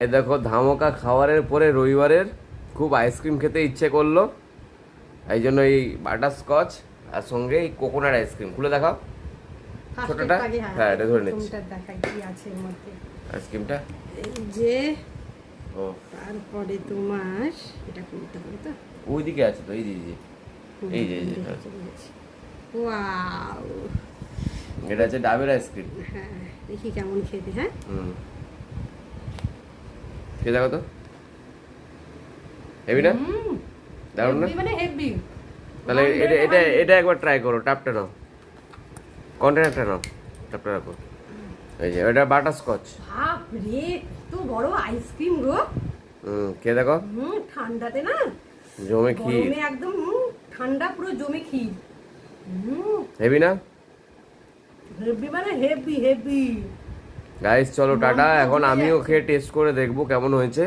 এই দেখো ধামাকা খাবারের পরে রবিবারের খুব আইসক্রিম খেতে ইচ্ছে করলো, এই জন্য এই বাটার স্কচ আর সঙ্গে এই কোকোনাট আইসক্রিম খুলে দেখাও। ছোটটা হ্যাঁ এটা ধরে নিচ্ছি দেখাই কি আছে এর মধ্যে আইসক্রিমটা। এই যে ও তারপরে তোমার এটা খুলতে হবে তো, ওইদিকে আছে তো, এই যে এই যে ওয়াও, এটা হচ্ছে ডাবের আইসক্রিম। হ্যাঁ দেখি কেমন খেতে। হ্যাঁ খেয়ে দেখো তো, হেভি না? দারুণ না? মানে হেভি। তাহলে এটা এটা এটা একবার ট্রাই করো, টাপটা নাও, কন্টেনারটা নাও, টাপটা রাখো। এই যে এটা বাটার স্কচ। বাপ রে কত বড় আইসক্রিম গো। খেয়ে দেখো। ঠান্ডাতে না জমে ক্ষীর, গরমে একদম ঠান্ডা পুরো জমে ক্ষীর। হেভি না? হেভি মানে হেভি হেভি। গাইস চলো টাটা, এখন আমিও খেয়ে টেস্ট করে দেখবো কেমন হয়েছে।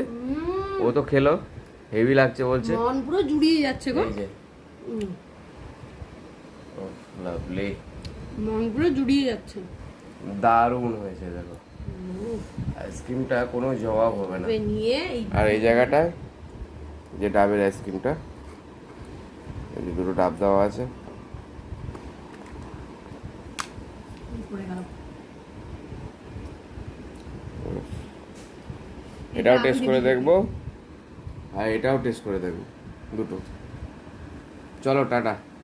ও তো খেলো, হেভি লাগছে বলছে, মন পুরো জুড়িয়ে যাচ্ছে গো। এই যে লাভলি, মন পুরো জুড়িয়ে যাচ্ছে। দারুণ হয়েছে দেখো, আইসক্রিমটা কোনো জবাব হবে না। নিয়ে আর এই জায়গাটায় যে ডাবের আইসক্রিমটা, এই যে দুটো ডাব দেওয়া আছে, এটাও টেস্ট করে দেখবো আর এটাও টেস্ট করে দেখবো দুটো। চলো টাটা।